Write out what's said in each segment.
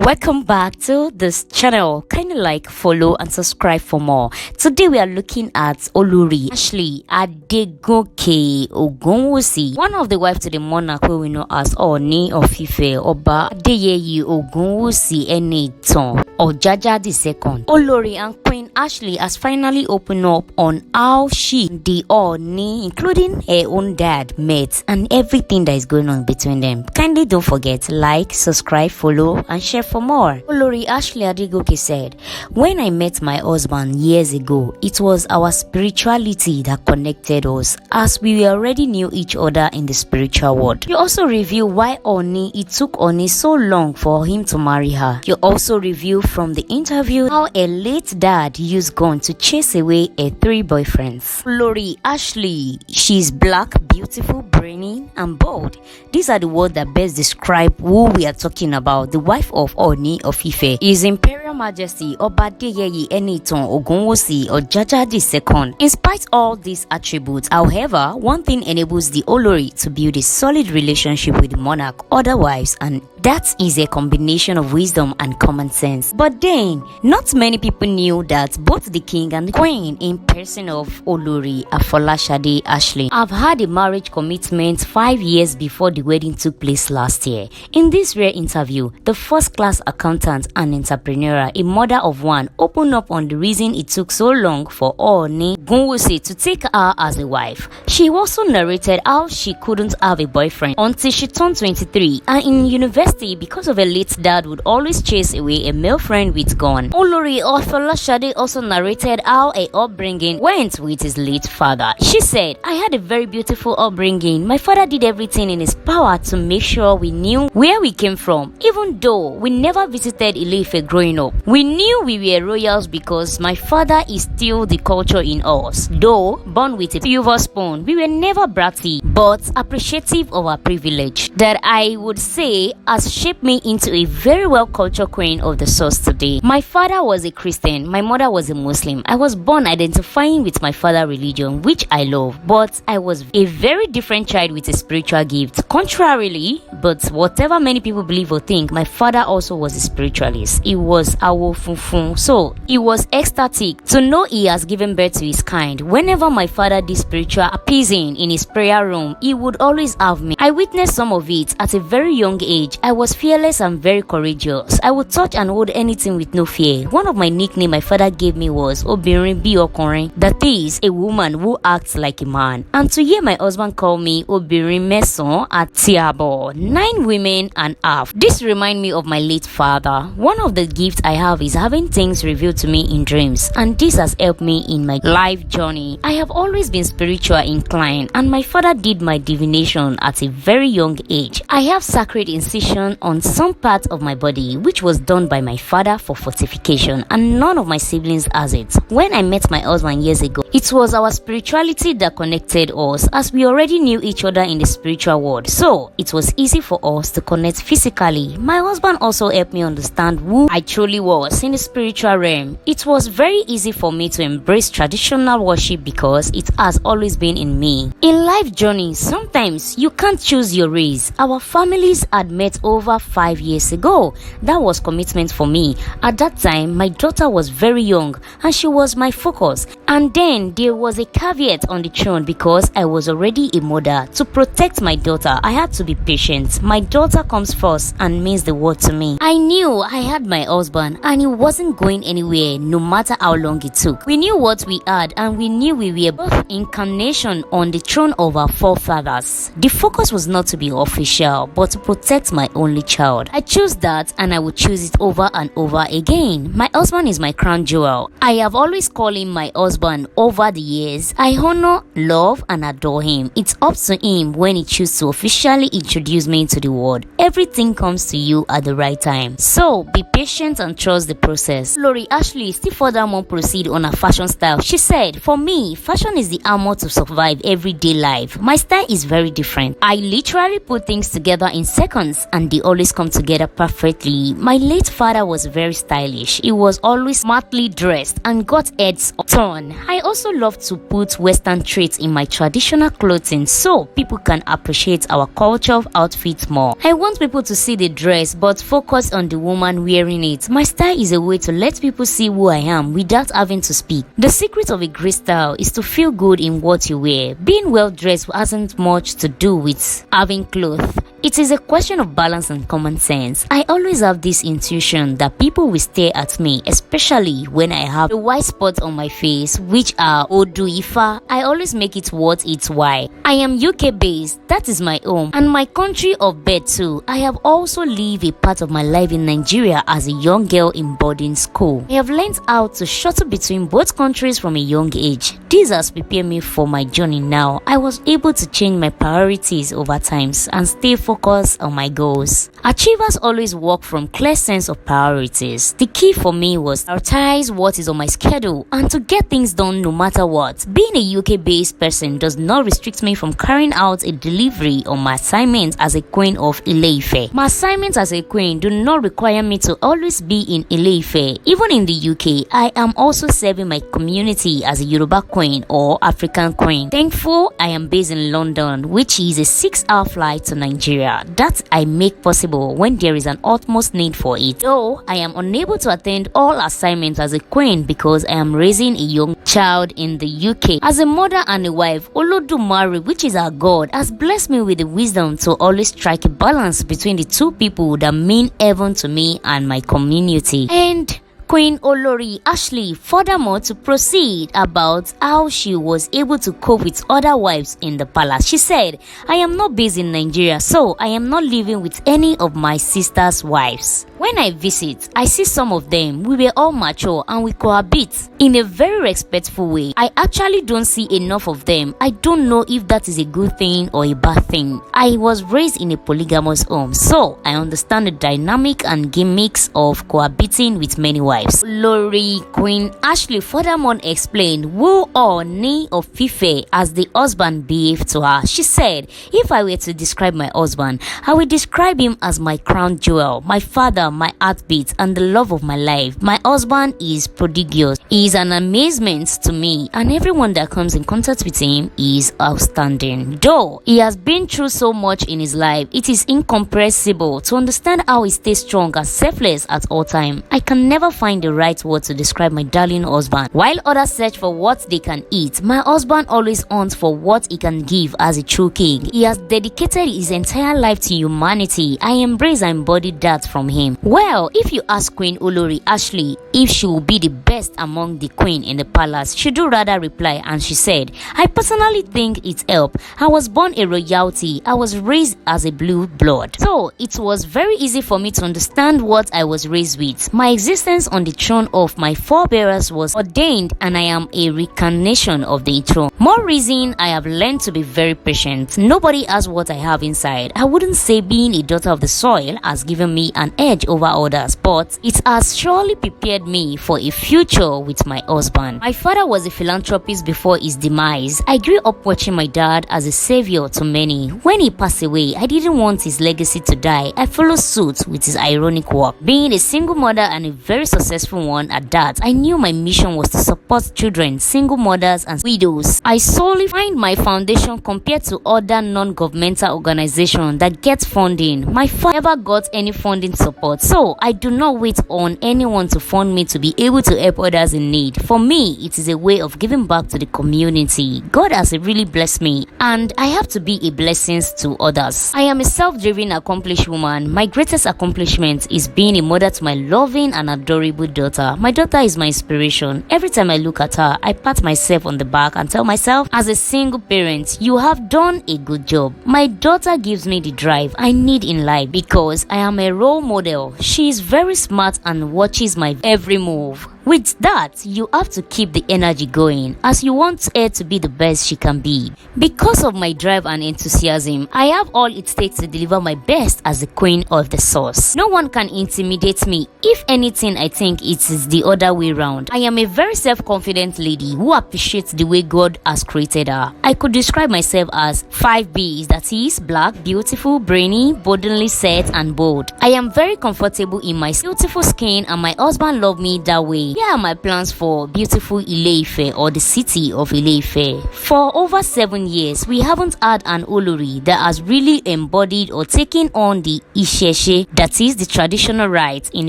Welcome back to this channel. Kindly like, follow and subscribe for more. Today we are looking at Oloriashley Adegoke Ogunwusi, one of the wives to the monarch who we know as Ooni Of Ife, Oba Yeyelua Ogunwusi Enitan Ojaja II. Olori and Queen Ashley has finally opened up on how she, the Ooni, including her own dad, met and everything that is going on between them. Kindly don't forget to like, subscribe, follow and share for more. Oloriashley Adegoke said, "When I met my husband years ago, it was our spirituality that connected us, as we already knew each other in the spiritual world." You also review why it took Ooni so long for him to marry her. You also review from the interview how a late dad used gun to chase away her 3 boyfriends. Oloriashley, she's black, beautiful, brainy and bold. These are the words that best describe who we are talking about. The wife of Ooni Of Ife is Imperial Majesty Oba Yeyelua Enitan Ogunwusi Ojaja II. In spite of all these attributes, however, one thing enables the Olori to build a solid relationship with the monarch, other wives, and that is a combination of wisdom and common sense. But then, not many people knew that both the king and the queen, in person of Olori Afolashade Ashley, have had a marriage commitment 5 years before the wedding took place last year. In this rare interview, the first-class accountant and entrepreneur, a mother of one, opened up on the reason it took so long for Ooni Ogunwusi to take her as a wife. She also narrated how she couldn't have a boyfriend until she turned 23, and in university, because of a late dad would always chase away a male friend with gun. Olori Afolashade also narrated how her upbringing went with his late father. She said, "I had a very beautiful upbringing. My father did everything in his power to make sure we knew where we came from. Even though we never visited Ile-Ife growing up, we knew we were royals because my father instilled the culture in us. Though born with a silver spoon, we were never bratty, but appreciative of our privilege. That I would say has shaped me into a very well cultured queen of the source today. My father was a Christian, my mother was a Muslim. I was born identifying with my father's religion, which I love, but I was a very different child with a spiritual gift. Contrarily, but whatever many people believe or think, my father also was a spiritualist. He was Awo Funfun, so he was ecstatic to know he has given birth to his kind. Whenever my father did spiritual appeasing in his prayer room, he would always have me. I witnessed some of it at a very young age. I was fearless and very courageous. I would touch and hold anything with no fear. One of my nicknames my father gave me was Obinrin bi Okunrin, that is, a woman who acts like a man. And to hear my husband call me Obinrin Mesan at Tiabo, 9 women and half. This reminds me of my late father. One of the gifts I have is having things revealed to me in dreams, and this has helped me in my life journey. I have always been spiritual inclined, and my father did my divination at a very young age. I have sacred incision on some part of my body, which was done by my father for fortification, and none of my siblings has it. When I met my husband years ago, it was our spirituality that connected us, as we already knew each other in the spiritual world, so it was easy for us to connect physically. My husband also helped me understand who I truly was in the spiritual realm. It was very easy for me to embrace traditional worship because it has always been in me. In life journey, sometimes you can't choose your race. Our families had met over 5 years ago. That was commitment for me. At that time, my daughter was very young and she was my focus. And then there was a caveat on the throne because I was already a mother. To protect my daughter, I had to be patient. My daughter comes first and means the world to me. I knew I had my husband and he wasn't going anywhere no matter how long it took. We knew what we had and we knew we were both incarnation on the throne of our forefathers. The focus was not to be official but to protect my only child. I chose that and I would choose it over and over again. My husband is my crown jewel. I have always called him my husband over the years. I honor, love and adore him. It's up to him when he chooses to officially introduce me into the world. Everything comes to you at the right time. So be patient and trust the process. Oloriashley still furthermore proceed on her fashion style. She said, "For me, fashion is the armor to survive everyday life. My style is very different. I literally put things together in seconds and they always come together perfectly. My late father was very stylish. He was always smartly dressed and got heads turned Then, I also love to put Western traits in my traditional clothing so people can appreciate our culture of outfits more. I want people to see the dress but focus on the woman wearing it. My style is a way to let people see who I am without having to speak. The secret of a great style is to feel good in what you wear. Being well dressed hasn't much to do with having clothes. It is a question of balance and common sense. I always have this intuition that people will stare at me, especially when I have a white spot on my face, which are Odu Ife. I always make it worth its while. I am UK based, that is my home, and my country of birth too. I have also lived a part of my life in Nigeria as a young girl in boarding school. I have learned how to shuttle between both countries from a young age. This has prepared me for my journey now. I was able to change my priorities over times and stay focused on my goals. Achievers always work from clear sense of priorities. The key for me was to prioritize what is on my schedule and to get things done no matter what. Being a UK-based person does not restrict me from carrying out a delivery on my assignment as a queen of Ile-Ife. My assignments as a queen do not require me to always be in Ile-Ife. Even in the UK, I am also serving my community as a Yoruba queen or African queen. Thankful I am based in London, which is a 6-hour flight to Nigeria. That I make possible when there is an utmost need for it. Though I am unable to attend all assignments as a queen because I am raising a young child in the UK. As a mother and a wife, Olodumare, which is our God, has blessed me with the wisdom to always strike a balance between the two people that mean heaven to me and my community. And Queen Oloriashley furthermore to proceed about how she was able to cope with other wives in the palace. She said, I am not based in Nigeria, so I am not living with any of my sister's wives. When I visit, I see some of them. We were all mature and we cohabit in a very respectful way. I actually don't see enough of them. I don't know if that is a good thing or a bad thing. I was raised in a polygamous home, so I understand the dynamic and gimmicks of cohabiting with many wives. Olori Queen Ashley furthermore explained who Ooni of Ife as the husband behaved to her. She said, if I were to describe my husband, I would describe him as my crown jewel, my father, my heartbeat, and the love of my life. My husband is prodigious. He is an amazement to me, and everyone that comes in contact with him is outstanding. Though he has been through so much in his life, it is incomprehensible to understand how he stays strong and selfless at all times. I can never find the right word to describe my darling husband. While others search for what they can eat, my husband always hunts for what he can give as a true king. He has dedicated his entire life to humanity. I embrace and embody that from him. Well, if you ask Queen Oloriashley if she will be the best among the queen in the palace, she do rather reply, and she said, I personally think it helped. I was born a royalty. I was raised as a blue blood. So it was very easy for me to understand what I was raised with. My existence on the throne of my forebears was ordained, and I am a reincarnation of the throne. More reason I have learned to be very patient. Nobody has what I have inside. I wouldn't say being a daughter of the soil has given me an edge over others, but it has surely prepared me for a future with my husband. My father was a philanthropist before his demise. I grew up watching my dad as a savior to many. When he passed away, I didn't want his legacy to die. I followed suit with his ironic work. Being a single mother and a very successful one at that, I knew my mission was to support children, single mothers, and widows. I solely find my foundation compared to other non-governmental organizations that get funding. My father never got any funding support, so I do not wait on anyone to fund me to be able to help others in need. For me, it is a way of giving back to the community. God has really blessed me, and I have to be a blessing to others. I am a self-driven, accomplished woman. My greatest accomplishment is being a mother to my loving and adorable daughter. My daughter is my inspiration. Every time I look at her, I pat myself on the back and tell myself, as a single parent, you have done a good job. My daughter gives me the drive I need in life because I am a role model. She is very smart and watches my every move. With that, you have to keep the energy going as you want her to be the best she can be. Because of my drive and enthusiasm, I have all it takes to deliver my best as the queen of the source. No one can intimidate me. If anything, I think it is the other way around. I am a very self-confident lady who appreciates the way God has created her. I could describe myself as 5 B's, that is, black, beautiful, brainy, boldly set, and bold. I am very comfortable in my beautiful skin, and my husband loves me that way. Here are my plans for beautiful Ile-Ife, or the city of Ile-Ife. For over 7 years, we haven't had an Olori that has really embodied or taken on the Isheshe, that is the traditional rites in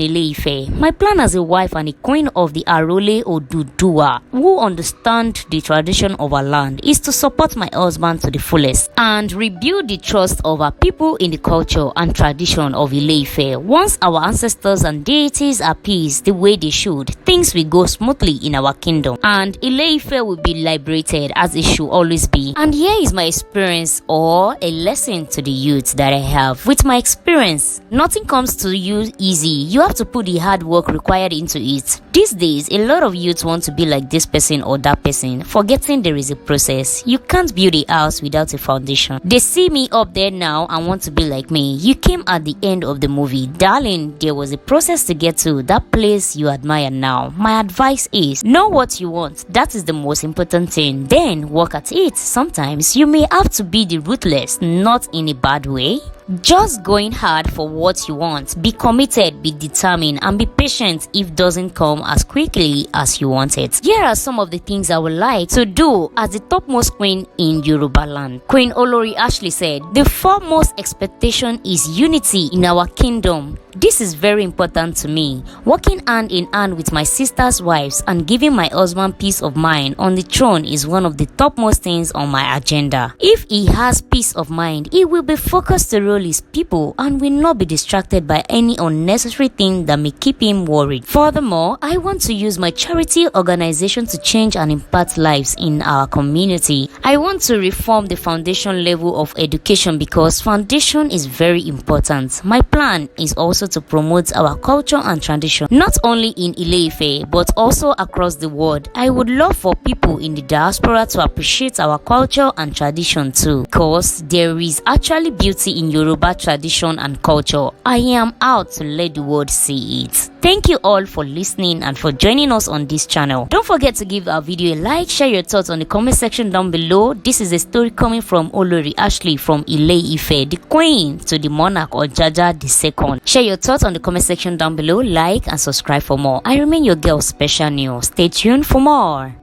Ile-Ife. My plan as a wife and a queen of the Arole Oduduwa, who understand the tradition of our land, is to support my husband to the fullest and rebuild the trust of our people in the culture and tradition of Ile-Ife. Once our ancestors and deities are appeased the way they should, things will go smoothly in our kingdom and Ile-Ife will be liberated as it should always be. And here is my experience, or a lesson to the youth that I have. With my experience, nothing comes to you easy. You have to put the hard work required into it. These days, a lot of youths want to be like this person or that person, forgetting there is a process. You can't build a house without a foundation. They see me up there now and want to be like me. You came at the end of the movie. Darling, there was a process to get to that place you admire now. My advice is, know what you want. That is the most important thing. Then work at it. Sometimes you may have to be the ruthless, not in a bad way. Just going hard for what you want. Be committed, be determined, and be patient if it doesn't come as quickly as you want it. Here are some of the things I would like to do as the topmost queen in Yoruba land. Queen oloriashley said, "The foremost expectation is unity in our kingdom. This is very important to me. Working hand in hand with my sister's wives and giving my husband peace of mind on the throne is one of the topmost things on my agenda. If he has peace of mind, he will be focused to rule his people and will not be distracted by any unnecessary thing that may keep him worried. Furthermore, I want to use my charity organization to change and impact lives in our community. I want to reform the foundation level of education because foundation is very important. My plan is also to promote our culture and tradition, not only in Ile-Ife but also across the world. I would love for people in the diaspora to appreciate our culture and tradition too, because there is actually beauty in Yoruba tradition and culture. I am out to let the world see it." Thank you all for listening and for joining us on this channel. Don't forget to give our video a like, share your thoughts on the comment section down below. This is a story coming from Oloriashley from Ile-Ife, the queen to the monarch Ojaja II. Share your thoughts on the comment section down below, like and subscribe for more. I remain your girl Special News. Stay tuned for more.